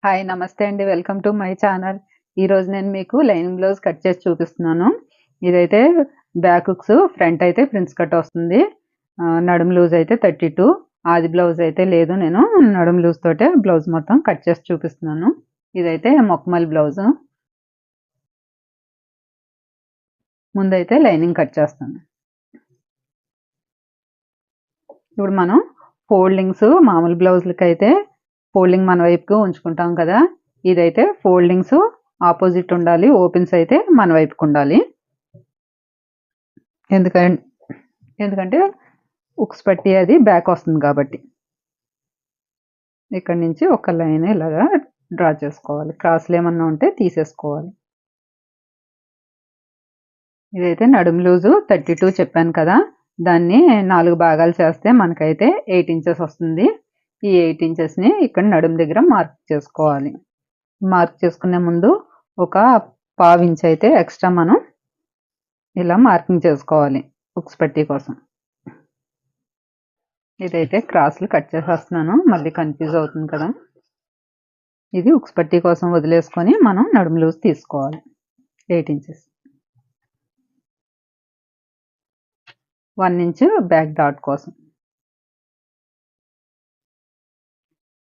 Hi నమస్తే అండి. Welcome to my channel. ఈరోజు నేను మీకు లైనింగ్ బ్లౌజ్ కట్ చేసి చూపిస్తున్నాను. ఇదైతే బ్యాక్ హుక్స్, ఫ్రంట్ అయితే ప్రిన్స్ కట్ వస్తుంది. నడుము లూజ్ అయితే 32. ఆది బ్లౌజ్ అయితే లేదు. నేను నడుము లూజ్ తోటే బ్లౌజ్ మొత్తం కట్ చేసి చూపిస్తున్నాను. ఇదైతే మొక్కమల్ బ్లౌజ్. ముందైతే లైనింగ్ కట్ చేస్తాను. ఇప్పుడు మనం ఫోల్డింగ్స్ మామూలు బ్లౌజ్లకి అయితే ఫోల్డింగ్ మన వైపుకు ఉంచుకుంటాం కదా. ఇదైతే ఫోల్డింగ్స్ ఆపోజిట్ ఉండాలి, ఓపెన్స్ అయితే మన వైపుకు ఉండాలి. ఎందుకంటే ఉక్స్ పట్టి అది బ్యాక్ వస్తుంది కాబట్టి. ఇక్కడ నుంచి ఒక లైన్ ఇలాగా డ్రా చేసుకోవాలి. క్రాస్లు ఏమన్నా ఉంటే తీసేసుకోవాలి. ఇదైతే నడుము లూజు 32 చెప్పాను కదా. దాన్ని 4 భాగాలు చేస్తే మనకైతే 8 ఇంచెస్ వస్తుంది. ఈ 8 ఇంచెస్ని ఇక్కడ నడుము దగ్గర మార్క్ చేసుకోవాలి. మార్క్ చేసుకునే ముందు ఒక 1/2 ఇంచ్ అయితే ఎక్స్ట్రా మనం ఇలా మార్కింగ్ చేసుకోవాలి ఉక్స్ పట్టి కోసం. ఇదైతే క్రాస్లు కట్ చేసేస్తున్నాను, మళ్ళీ కన్ఫ్యూజ్ అవుతుంది కదా. ఇది ఉక్స్ పట్టి కోసం వదిలేసుకొని మనం నడుము లూజ్ తీసుకోవాలి 8 ఇంచెస్. 1 ఇంచ్ బ్యాక్ డాట్ కోసం,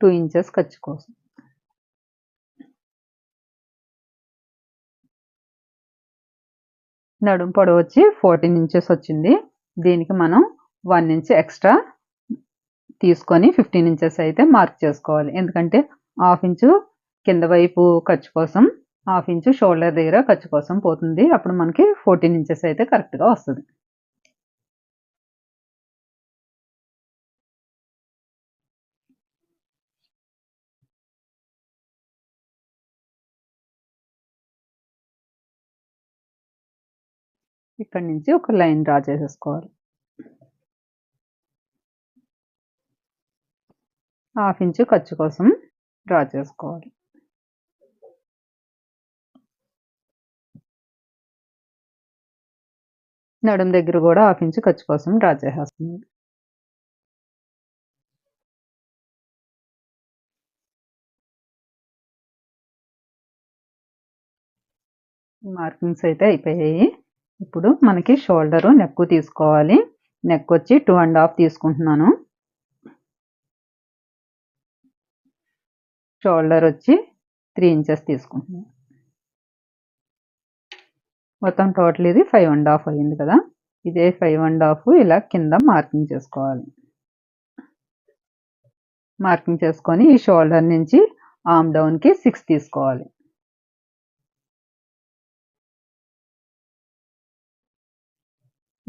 2 ఇంచెస్ ఖర్చు కోసం. నడుము పొడవు వచ్చి 14 ఇంచెస్ వచ్చింది. దీనికి మనం 1 ఇంచ్ ఎక్స్ట్రా తీసుకొని 15 ఇంచెస్ అయితే మార్క్ చేసుకోవాలి. ఎందుకంటే 1/2 ఇంచు కింద వైపు ఖర్చు కోసం, 1/2 ఇంచు షోల్డర్ దగ్గర ఖర్చు కోసం పోతుంది. అప్పుడు మనకి 14 ఇంచెస్ అయితే కరెక్ట్గా వస్తుంది. ఇక్కడ నుంచి ఒక లైన్ డ్రా చేసేసుకోవాలి. 1/2 ఇంచు ఖర్చు కోసం డ్రా చేసుకోవాలి. నడుము దగ్గర కూడా 1/2 ఇంచు ఖర్చు కోసం డ్రా చేసేస్తుంది. మార్కింగ్స్ అయితే అయిపోయాయి. ఇప్పుడు మనకి షోల్డరు నెక్ తీసుకోవాలి. నెక్ వచ్చి 2.5 తీసుకుంటున్నాను. షోల్డర్ వచ్చి 3 ఇంచెస్ తీసుకుంటున్నాను. మొత్తం టోటల్ ఇది 5.5 అయింది కదా. ఇదే 5.5 ఇలా కింద మార్కింగ్ చేసుకోవాలి. మార్కింగ్ చేసుకొని ఈ షోల్డర్ నుంచి ఆర్మ్ డౌన్కి 6 తీసుకోవాలి.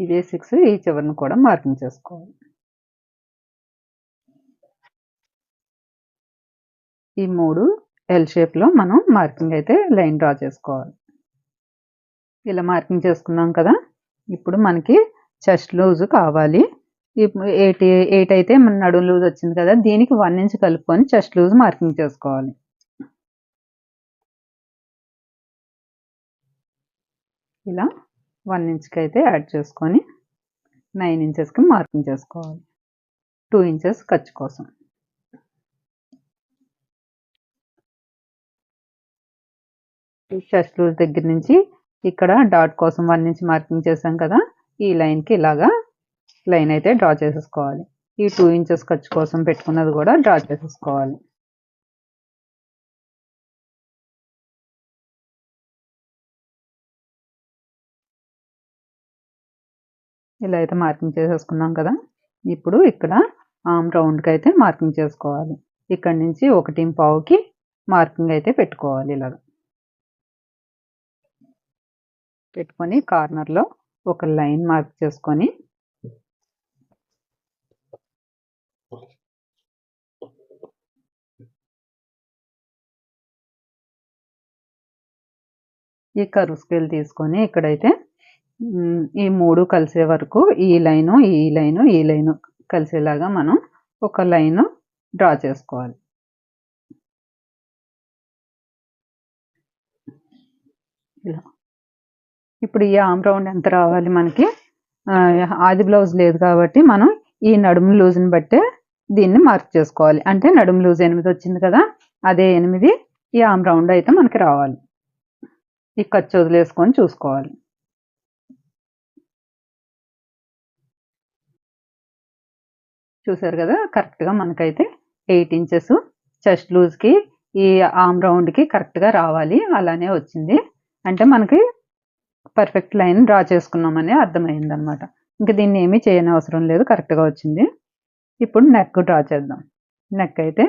ఇదే 6 ఈ చివరిని కూడా మార్కింగ్ చేసుకోవాలి. ఈ 3 ఎల్ షేప్లో మనం మార్కింగ్ అయితే లైన్ డ్రా చేసుకోవాలి. ఇలా మార్కింగ్ చేసుకున్నాం కదా. ఇప్పుడు మనకి చెస్ట్ లూజ్ కావాలి. 8 అయితే మన నడుము లూజ్ వచ్చింది కదా. దీనికి 1 ఇంచ్ కలుపుకొని చెస్ట్ లూజ్ మార్కింగ్ చేసుకోవాలి. ఇలా 1 ఇంచ్కి అయితే యాడ్ చేసుకొని 9 ఇంచెస్కి మార్కింగ్ చేసుకోవాలి. 2 ఇంచెస్ ఖర్చు కోసం. చెస్ట్ లూజ్ దగ్గర నుంచి ఇక్కడ డాట్ కోసం 1 ఇంచ్ మార్కింగ్ చేసాం కదా. ఈ లైన్కి ఇలాగా లైన్ అయితే డ్రా చేసేసుకోవాలి. ఈ 2 ఇంచెస్ ఖర్చు కోసం పెట్టుకున్నది కూడా డ్రా చేసేసుకోవాలి. ఇలా అయితే మార్కింగ్ చేసేసుకున్నాం కదా. ఇప్పుడు ఇక్కడ ఆర్మ్ రౌండ్కి అయితే మార్కింగ్ చేసుకోవాలి. ఇక్కడ నుంచి 1.5కి మార్కింగ్ అయితే పెట్టుకోవాలి. ఇలాగ పెట్టుకొని కార్నర్లో ఒక లైన్ మార్క్ చేసుకొని ఈ కర్వ్ స్కేల్ తీసుకొని ఇక్కడైతే ఈ 3 కలిసే వరకు ఈ లైను ఈ లైను ఈ లైను కలిసేలాగా మనం ఒక లైన్ డ్రా చేసుకోవాలి. ఇలా ఇప్పుడు ఈ ఆర్మ్ రౌండ్ ఎంత రావాలి మనకి? ఆది బ్లౌజ్ లేదు కాబట్టి మనం ఈ నడుము లూజ్ని బట్టే దీన్ని మార్క్ చేసుకోవాలి. అంటే నడుము లూజ్ 8 వచ్చింది కదా. అదే 8 ఈ ఆర్మ్ రౌండ్ అయితే మనకి రావాలి. ఈ ఖర్చు వదిలేసుకొని చూసుకోవాలి. చూసారు కదా, కరెక్ట్గా మనకైతే 8 ఇంచెస్ చెస్ట్ లూజ్కి ఈ ఆర్మ్ రౌండ్కి కరెక్ట్గా రావాలి. అలానే వచ్చింది అంటే మనకి పర్ఫెక్ట్ లైన్ డ్రా చేసుకున్నామని అర్థమైంది అనమాట. ఇంకా దీన్ని ఏమీ చేయని అవసరం లేదు, కరెక్ట్గా వచ్చింది. ఇప్పుడు నెక్ డ్రా చేద్దాం. నెక్ అయితే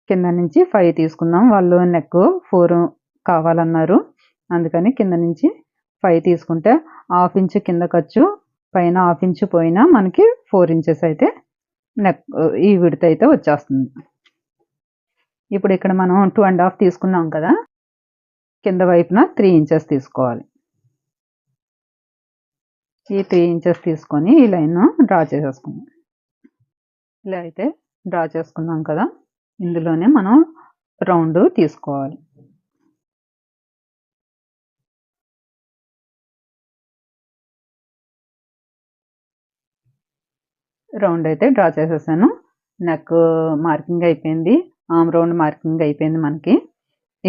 కింద నుంచి 5 తీసుకుందాం. వాళ్ళు నెక్ 4 కావాలన్నారు, అందుకని కింద నుంచి 5 తీసుకుంటే 1/2 ఇంచు కింద ఖర్చు, పైన 1/2 ఇంచు పోయినా మనకి 4 ఇంచెస్ అయితే నెక్ ఈ విడత అయితే వచ్చేస్తుంది. ఇప్పుడు ఇక్కడ మనం 2.5 తీసుకున్నాం కదా, కింద వైపున 3 ఇంచెస్ తీసుకోవాలి. ఈ 3 ఇంచెస్ తీసుకొని ఈ లైన్ డ్రా చేసేసుకుందాం. ఇలా అయితే డ్రా చేసుకున్నాం కదా, ఇందులోనే మనం రౌండ్ తీసుకోవాలి. రౌండ్ అయితే డ్రా చేసేసాను. నెక్ మార్కింగ్ అయిపోయింది, ఆర్మ్ రౌండ్ మార్కింగ్ అయిపోయింది మనకి.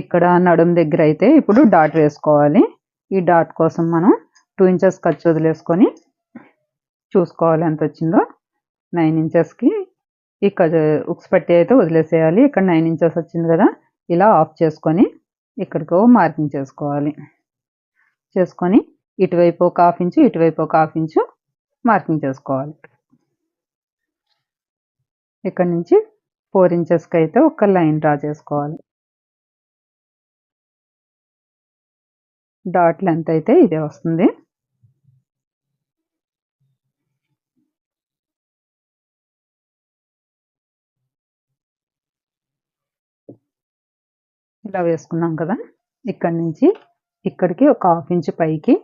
ఇక్కడ నడుం దగ్గర అయితే ఇప్పుడు డాట్ వేసుకోవాలి. ఈ డాట్ కోసం మనం 2 ఇంచెస్ ఖర్చు వదిలేసుకొని చూసుకోవాలి ఎంత వచ్చిందో. 9 ఇంచెస్కి ఇక్కడ ఉక్స్ పట్టి అయితే వదిలేసేయాలి. ఇక్కడ 9 ఇంచెస్ వచ్చింది కదా, ఇలా ఆఫ్ చేసుకొని ఇక్కడికో మార్కింగ్ చేసుకోవాలి. చేసుకొని ఇటువైపు 1/2 ఇంచు, ఇటువైపు 1/2 ఇంచు మార్కింగ్ చేసుకోవాలి. ఇక్కడ నుంచి 4 ఇంచెస్కి అయితే ఒక లైన్ డ్రా చేసుకోవాలి. డాట్ లెంత్ అయితే ఇదే వస్తుంది. ఇలా వేసుకున్నాం కదా, ఇక్కడ నుంచి ఇక్కడికి ఒక 1/2 ఇంచు పైకి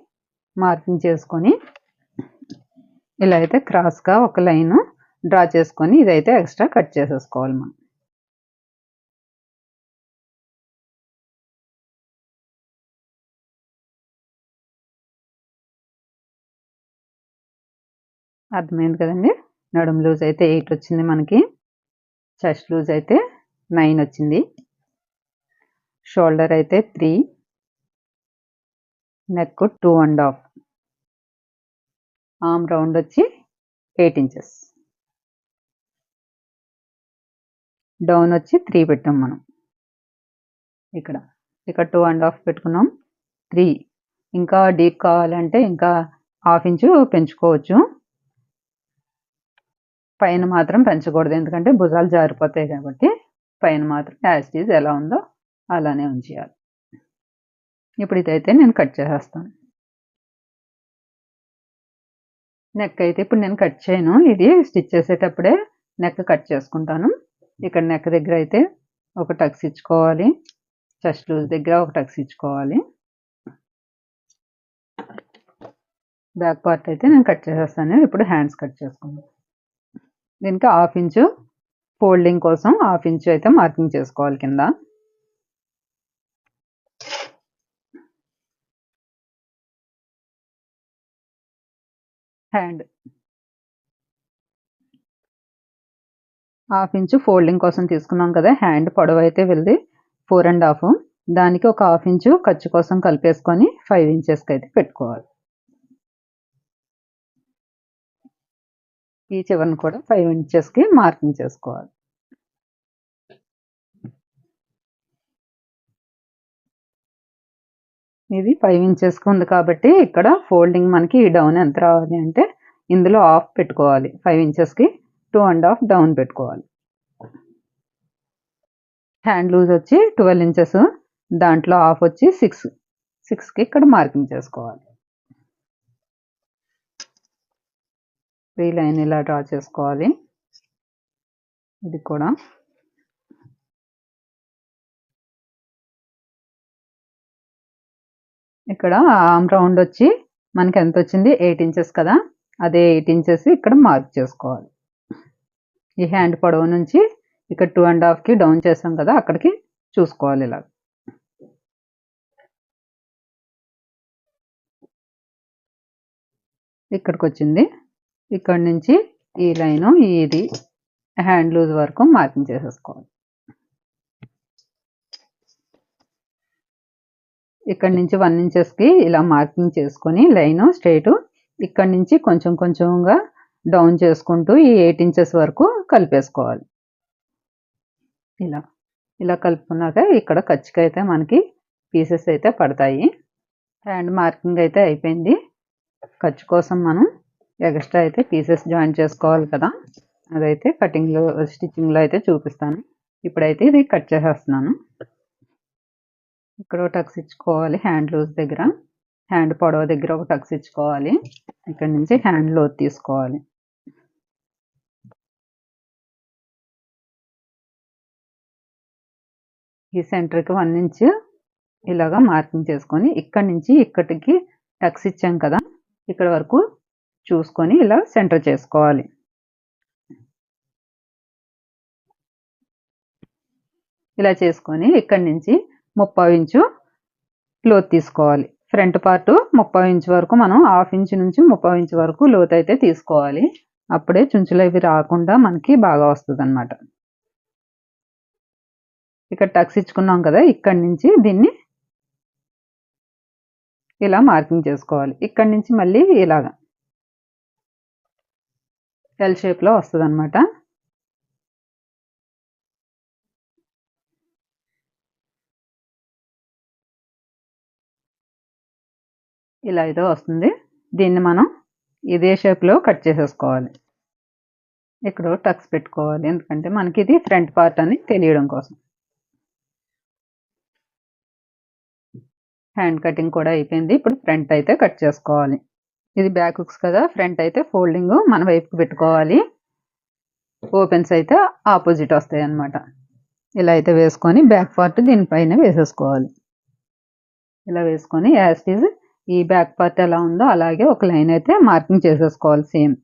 మార్కింగ్ చేసుకొని ఇలా అయితే క్రాస్గా ఒక లైన్ డ్రా చేసుకొని ఇదైతే ఎక్స్ట్రా కట్ చేసేసుకోవాలి మనం. అర్థమైంది కదండి. నడుం లూజ్ అయితే 8 వచ్చింది మనకి, చెస్ట్ లూజ్ అయితే 9 వచ్చింది, షోల్డర్ అయితే 3, నెక్ 2.5, ఆర్మ్ రౌండ్ వచ్చి 8 ఇంచెస్, డౌన్ వచ్చి 3 పెట్టాం మనం. ఇక్కడ 2.5 పెట్టుకున్నాం, 3. ఇంకా డీప్ కావాలంటే ఇంకా 1/2 ఇంచు పెంచుకోవచ్చు. పైన మాత్రం పెంచకూడదు, ఎందుకంటే భుజాలు జారిపోతాయి కాబట్టి పైన మాత్రం యాజ్ ఇట్ ఈజ్ ఎలా ఉందో అలానే ఉంచేయాలి. ఇప్పుడు ఇదైతే నేను కట్ చేసేస్తాను. నెక్ అయితే ఇప్పుడు నేను కట్ చేయను, ఇది స్టిచ్ చేసేటప్పుడే నెక్ కట్ చేసుకుంటాను. ఇక్కడ నెక్ దగ్గర అయితే ఒక టక్స్ ఇచ్చుకోవాలి, చెస్ట్ లూజ్ దగ్గర ఒక టక్స్ ఇచ్చుకోవాలి. బ్యాక్ పార్ట్ అయితే నేను కట్ చేసేస్తాను. ఇప్పుడు హ్యాండ్స్ కట్ చేసుకుందాం. దీనికి 1/2 ఇంచు ఫోల్డింగ్ కోసం 1/2 ఇంచు అయితే మార్కింగ్ చేసుకోవాలి కింద. హ్యాండ్ 1/2 ఇంచు ఫోల్డింగ్ కోసం తీసుకున్నాం కదా, హ్యాండ్ పొడవు అయితే వెళ్ళి 4.5, దానికి ఒక 1/2 ఇంచు ఖర్చు కోసం కలిపేసుకొని 5 ఇంచెస్కి అయితే పెట్టుకోవాలి. ఈ చివరిని కూడా 5 ఇంచెస్కి మార్కింగ్ చేసుకోవాలి. ఇది 5 ఇంచెస్కి ఉంది కాబట్టి ఇక్కడ ఫోల్డింగ్ మనకి డౌన్ ఎంత రావాలి అంటే ఇందులో హాఫ్ పెట్టుకోవాలి. 5 ఇంచెస్కి 2.5 డౌన్ పెట్టుకోవాలి. హ్యాండ్ లూజ్ వచ్చి 12 ఇంచెస్, దాంట్లో హాఫ్ వచ్చి 6కి ఇక్కడ మార్కింగ్ చేసుకోవాలి. ఈ లైన్ ఇలా డ్రా చేసుకోవాలి. ఇది కూడా ఇక్కడ ఆర్మ్ రౌండ్ వచ్చి మనకి ఎంత వచ్చింది, 8 ఇంచెస్ కదా, అదే 8 ఇంచెస్ ఇక్కడ మార్క్ చేసుకోవాలి. ఈ హ్యాండ్ పొడవు నుంచి ఇక్కడ 2.5కి డౌన్ చేసాం కదా, అక్కడికి చూసుకోవాలి. ఇలా ఇక్కడికి వచ్చింది. ఇక్కడ నుంచి ఈ లైను ఇది హ్యాండ్ లూజ్ వరకు మార్కింగ్ చేసేసుకోవాలి. ఇక్కడ నుంచి 1 ఇంచెస్కి ఇలా మార్కింగ్ చేసుకొని లైన్ స్ట్రైట్ ఇక్కడ నుంచి కొంచెం కొంచెంగా డౌన్ చేసుకుంటూ ఈ 8 ఇంచెస్ వరకు కలిపేసుకోవాలి. ఇలా కలుపుకున్నాక ఇక్కడ ఖర్చుకి అయితే మనకి పీసెస్ అయితే పడతాయి. హ్యాండ్ మార్కింగ్ అయితే అయిపోయింది. ఖర్చు కోసం మనం ఎక్స్ట్రా అయితే పీసెస్ జాయిన్ చేసుకోవాలి కదా, అదైతే కటింగ్లో స్టిచ్చింగ్లో అయితే చూపిస్తాను. ఇప్పుడైతే ఇది కట్ చేసేస్తున్నాను. ఇక్కడ ఒక టక్స్ ఇచ్చుకోవాలి హ్యాండ్ లూజ్ దగ్గర, హ్యాండ్ పొడవ దగ్గర ఒక టక్స్ ఇచ్చుకోవాలి. ఇక్కడ నుంచి హ్యాండ్ లోతు తీసుకోవాలి. ఈ సెంటర్కి 1 ఇంచ్ ఇలాగా మార్కింగ్ చేసుకొని ఇక్కడ నుంచి ఇక్కడికి టక్స్ ఇచ్చాం కదా, ఇక్కడ వరకు చూసుకొని ఇలా సెంటర్ చేసుకోవాలి. ఇలా చేసుకొని ఇక్కడ నుంచి 30 ఇంచు లోతు తీసుకోవాలి. ఫ్రంట్ పార్ట్ 30 ఇంచ్ వరకు మనం 1/2 ఇంచ్ నుంచి 30 ఇంచ్ వరకు లోతు అయితే తీసుకోవాలి. అప్పుడే చుంచులు అవి రాకుండా మనకి బాగా వస్తుంది అన్నమాట. ఇక్కడ టక్స్ ఇచ్చుకున్నాం కదా, ఇక్కడ నుంచి దీన్ని ఇలా మార్కింగ్ చేసుకోవాలి. ఇక్కడ నుంచి మళ్ళీ ఇలాగా ఎల్ షేప్లో వస్తుంది అన్నమాట. ఇలా అయితే వస్తుంది. దీన్ని మనం ఇదే షేప్లో కట్ చేసేసుకోవాలి. ఇక్కడ టక్స్ పెట్టుకోవాలి, ఎందుకంటే మనకి ఇది ఫ్రంట్ పార్ట్ అని తెలియడం కోసం. హ్యాండ్ కటింగ్ కూడా అయిపోయింది. ఇప్పుడు ఫ్రంట్ అయితే కట్ చేసుకోవాలి. ఇది బ్యాక్ హుక్స్ కదా, ఫ్రంట్ అయితే ఫోల్డింగ్ మన వైపుకి పెట్టుకోవాలి. ఓపెన్స్ అయితే ఆపోజిట్ వస్తాయి అన్నమాట. ఇలా అయితే వేసుకొని బ్యాక్ పార్ట్ దీనిపైన వేసేసుకోవాలి. ఇలా వేసుకొని యాజ్ ఇట్ ఈజ్ ఈ బ్యాక్ పార్ట్ ఎలా ఉందో అలాగే ఒక లైన్ అయితే మార్కింగ్ చేసేసుకోవాలి సేమ్.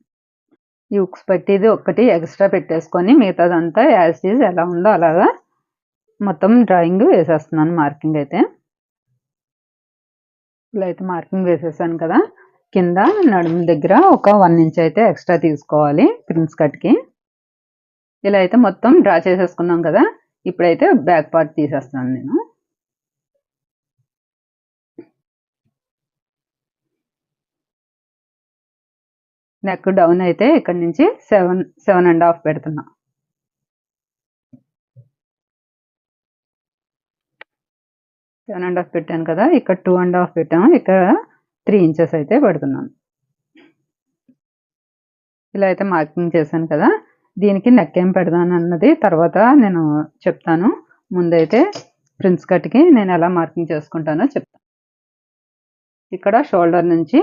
ఈ హుక్స్ పట్టిది ఒక్కటి ఎక్స్ట్రా పెట్టేసుకొని మిగతాదంతా యాజ్ ఇట్ ఈజ్ ఎలా ఉందో అలాగా మొత్తం డ్రాయింగ్ వేసేస్తున్నాను. మార్కింగ్ అయితే ఇలా అయితే మార్కింగ్ వేసేసాను కదా, కింద నడుము దగ్గర ఒక 1 ఇంచ్ అయితే ఎక్స్ట్రా తీసుకోవాలి ప్రిన్స్ కట్కి. ఇలా అయితే మొత్తం డ్రా చేసేసుకున్నాం కదా, ఇప్పుడైతే బ్యాక్ పార్ట్ తీసేస్తాను నేను. నెక్ డౌన్ అయితే ఇక్కడ నుంచి 7.5 పెడుతున్నా. 7.5 పెట్టాను కదా, ఇక్కడ 2.5 పెట్టాము, ఇక్కడ 3 ఇంచెస్ అయితే పెడుతున్నాను. ఇలా అయితే మార్కింగ్ చేశాను కదా, దీనికి నెక్ ఏం పెడతాను అన్నది తర్వాత నేను చెప్తాను. ముందైతే ప్రిన్స్ కట్కి నేను ఎలా మార్కింగ్ చేసుకుంటానో చెప్తాను. ఇక్కడ షోల్డర్ నుంచి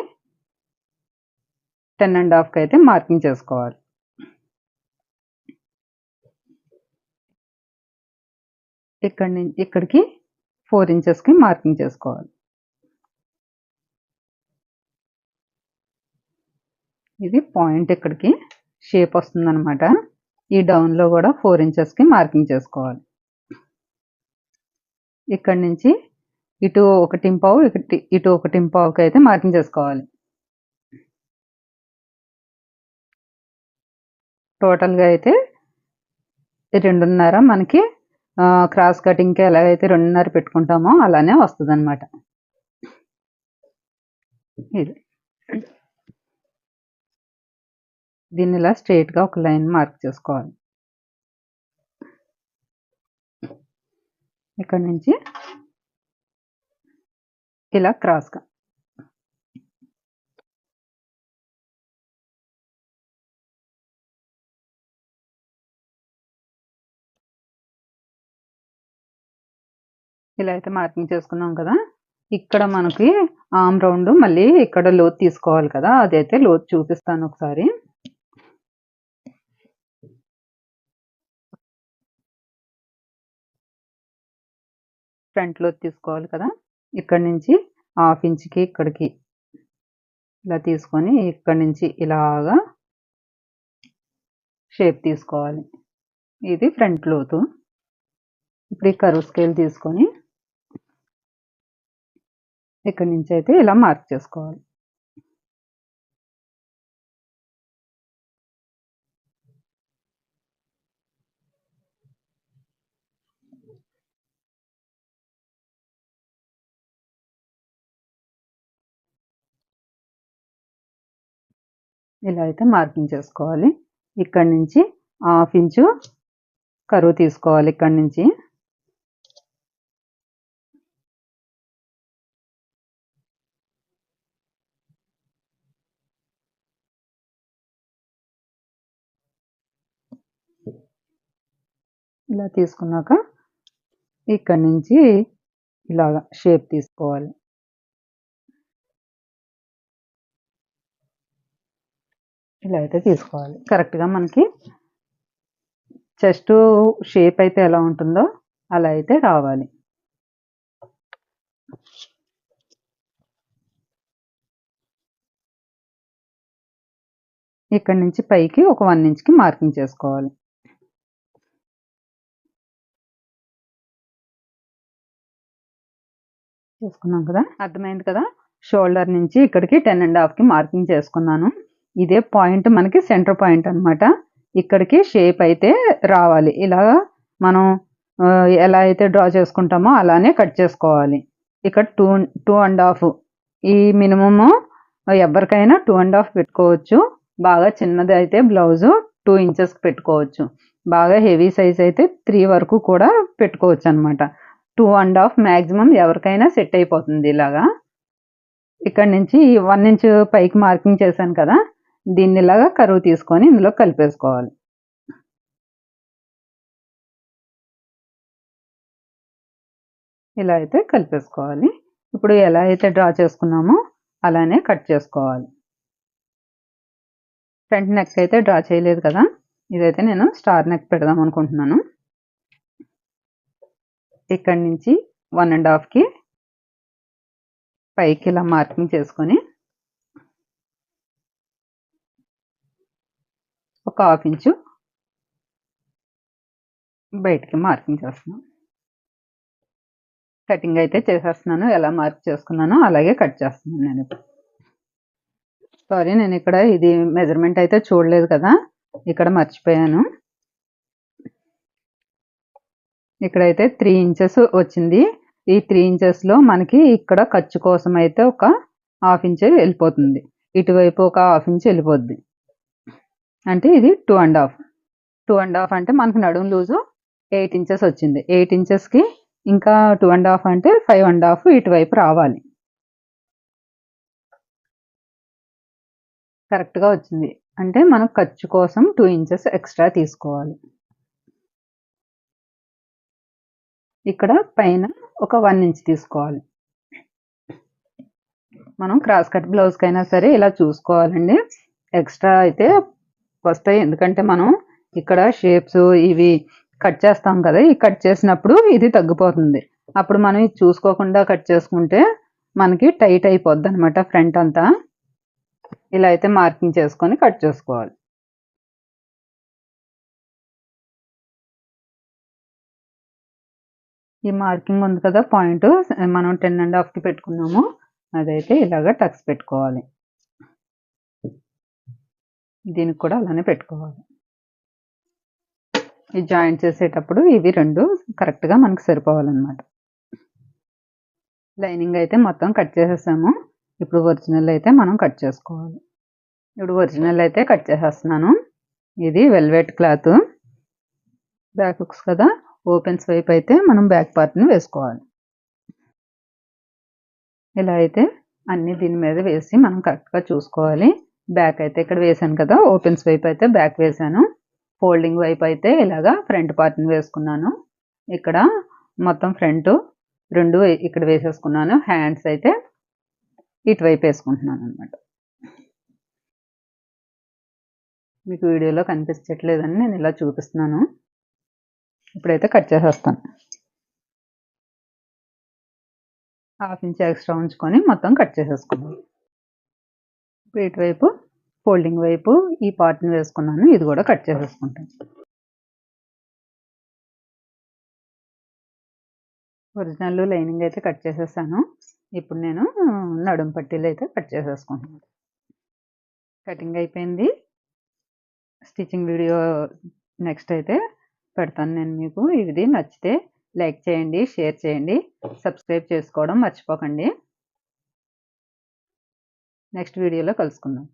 10.5కి అయితే మార్కింగ్ చేసుకోవాలి. ఇక్కడ నుంచి ఇక్కడికి 4 ఇంచెస్కి మార్కింగ్ చేసుకోవాలి. ఇది పాయింట్ ఇక్కడికి షేప్ వస్తుంది అనమాట. ఈ డౌన్లో కూడా 4 ఇంచెస్కి మార్కింగ్ చేసుకోవాలి. ఇక్కడ నుంచి ఇటు 1.5 ఇటు 1.5కి అయితే మార్కింగ్ చేసుకోవాలి. టోటల్గా అయితే 2.5 మనకి క్రాస్ కటింగ్కి ఎలాగైతే 2.5 పెట్టుకుంటామో అలానే వస్తుంది అనమాట. ఇది దీన్ని ఇలా స్ట్రైట్గా ఒక లైన్ మార్క్ చేసుకోవాలి. ఇక్కడ నుంచి ఇలా క్రాస్గా ఇలా అయితే మార్కింగ్ చేసుకున్నాం కదా, ఇక్కడ మనకి ఆర్మ్ రౌండ్ మళ్ళీ ఇక్కడ లోతు తీసుకోవాలి కదా, అదైతే లోతు చూపిస్తాను ఒకసారి. ఫ్రంట్ లోతు తీసుకోవాలి కదా, ఇక్కడ నుంచి 1/2 ఇంచ్కి ఇక్కడికి ఇలా తీసుకొని ఇక్కడ నుంచి ఇలాగా షేప్ తీసుకోవాలి. ఇది ఫ్రంట్ లోతు. ఇప్పుడు ఈ కర్వ్ స్కేల్ తీసుకొని ఇక్కడ నుంచి అయితే ఇలా మార్క్ చేసుకోవాలి. ఇలా అయితే మార్కింగ్ చేసుకోవాలి. ఇక్కడి నుంచి 1/2 ఇంచు కరువు తీసుకోవాలి. ఇక్కడి నుంచి ఇలా తీసుకున్నాక ఇక్కడి నుంచి ఇలాగా షేప్ తీసుకోవాలి. ఇలా అయితే తీసుకోవాలి. కరెక్ట్గా మనకి చెస్ట్ షేప్ అయితే ఎలా ఉంటుందో అలా అయితే రావాలి. ఇక్కడి నుంచి పైకి ఒక 1 ఇంచ్కి మార్కింగ్ చేసుకోవాలి. చేసుకున్నాం కదా, అర్థమైంది కదా. షోల్డర్ నుంచి ఇక్కడికి 10.5కి మార్కింగ్ చేసుకున్నాను. ఇదే పాయింట్ మనకి సెంటర్ పాయింట్ అనమాట. ఇక్కడికి షేప్ అయితే రావాలి. ఇలా మనం ఎలా అయితే డ్రా చేసుకుంటామో అలానే కట్ చేసుకోవాలి. ఇక్కడ 2.5 ఈ మినిమము ఎవరికైనా 2.5 పెట్టుకోవచ్చు. బాగా చిన్నది అయితే బ్లౌజు 2 ఇంచెస్కి పెట్టుకోవచ్చు. బాగా హెవీ సైజ్ అయితే 3 వరకు కూడా పెట్టుకోవచ్చు అనమాట. 2.5 మ్యాక్సిమం ఎవరికైనా సెట్ అయిపోతుంది ఇలాగా. ఇక్కడ నుంచి 1 ఇంచ్ పైకి మార్కింగ్ చేశాను కదా, దీన్ని ఇలాగా కరువు తీసుకొని ఇందులో కలిపేసుకోవాలి. ఇలా అయితే కలిపేసుకోవాలి. ఇప్పుడు ఎలా అయితే డ్రా చేసుకున్నామో అలానే కట్ చేసుకోవాలి. ఫ్రంట్ నెక్ అయితే డ్రా చేయలేదు కదా, ఇదైతే నేను స్టార్ నెక్ పెడదాం అనుకుంటున్నాను. ఇక్కడి నుంచి 1.5కి పైకి ఇలా మార్కింగ్ చేసుకొని ఒక 1/2 ఇంచు బయటికి మార్కింగ్ చేస్తున్నాను. కటింగ్ అయితే చేసేస్తున్నాను. ఎలా మార్క్ చేసుకున్నానో అలాగే కట్ చేస్తున్నాను నేను ఇప్పుడు. సారీ, నేను ఇక్కడ ఇది మెజర్మెంట్ అయితే చూడలేదు కదా, ఇక్కడ మర్చిపోయాను. ఇక్కడైతే 3 ఇంచెస్ వచ్చింది. ఈ 3 ఇంచెస్లో మనకి ఇక్కడ ఖర్చు కోసం అయితే ఒక 1/2 ఇంచ్ వెళ్ళిపోతుంది. ఇటువైపు ఒక 1/2 ఇంచ్ వెళ్ళిపోద్ది. అంటే ఇది 2.5 అంటే మనకు నడుము లూజు 8 ఇంచెస్ వచ్చింది. 8 ఇంచెస్కి ఇంకా 2.5 అంటే 5.5 ఇటువైపు రావాలి. కరెక్ట్గా వచ్చింది. అంటే మనం ఖర్చు కోసం 2 ఇంచెస్ ఎక్స్ట్రా తీసుకోవాలి. ఇక్కడ పైన ఒక 1 ఇంచ్ తీసుకోవాలి. మనం క్రాస్ కట్ బ్లౌజ్కైనా సరే ఇలా చూసుకోవాలండి. ఎక్స్ట్రా అయితే వస్తాయి, ఎందుకంటే మనం ఇక్కడ షేప్స్ ఇవి కట్ చేస్తాం కదా, ఈ కట్ చేసినప్పుడు ఇది తగ్గిపోతుంది. అప్పుడు మనం ఇది చూసుకోకుండా కట్ చేసుకుంటే మనకి టైట్ అయిపోద్ది అనమాట ఫ్రంట్ అంతా. ఇలా అయితే మార్కింగ్ చేసుకొని కట్ చేసుకోవాలి. ఈ మార్కింగ్ ఉంది కదా పాయింట్, మనం 10.5కి పెట్టుకున్నాము, అదైతే ఇలాగా టక్స్ పెట్టుకోవాలి. దీనికి కూడా అలానే పెట్టుకోవాలి. ఈ జాయింట్ చేసేటప్పుడు ఇవి రెండు కరెక్ట్గా మనకు సరిపోవాలన్నమాట. లైనింగ్ అయితే మొత్తం కట్ చేసేసాము. ఇప్పుడు ఒరిజినల్ అయితే మనం కట్ చేసుకోవాలి. ఇప్పుడు ఒరిజినల్ అయితే కట్ చేసేస్తున్నాను. ఇది వెల్వెట్ క్లాత్, బ్యాక్ హుక్స్ కదా, ఓపెన్స్ వైపు అయితే మనం బ్యాక్ పార్ట్ని వేసుకోవాలి. ఇలా అయితే అన్ని దీని మీద వేసి మనం కరెక్ట్గా చూసుకోవాలి. బ్యాక్ అయితే ఇక్కడ వేసాను కదా, ఓపెన్స్ వైపు అయితే బ్యాక్ వేసాను. ఫోల్డింగ్ వైపు అయితే ఇలాగా ఫ్రంట్ పార్ట్ని వేసుకున్నాను. ఇక్కడ మొత్తం ఫ్రంట్ రెండు ఇక్కడ వేసేసుకున్నాను. హ్యాండ్స్ అయితే ఇటువైపు వేసుకుంటున్నాను అనమాట. మీకు వీడియోలో కనిపించట్లేదని నేను ఇలా చూపిస్తున్నాను. ఇప్పుడైతే కట్ చేసేస్తాను. 1/2 ఇంచ్ ఎక్స్ట్రా ఉంచుకొని మొత్తం కట్ చేసేసుకున్నాను. ఇప్పుడు ఇటువైపు ఫోల్డింగ్ వైపు ఈ పార్ట్ని వేసుకున్నాను, ఇది కూడా కట్ చేసేసుకుంటాను. ఒరిజినల్ లైనింగ్ అయితే కట్ చేసేసాను. ఇప్పుడు నేను నడుము పట్టీలు అయితే కట్ చేసేసుకుంటున్నాను. కటింగ్ అయిపోయింది. స్టిచ్చింగ్ వీడియో నెక్స్ట్ అయితే పెడతాను నేను మీకు. ఇది నచ్చితే లైక్ చేయండి, షేర్ చేయండి, సబ్స్క్రైబ్ చేసుకోవడం మర్చిపోకండి. నెక్స్ట్ వీడియోలో కలుసుకుందాం.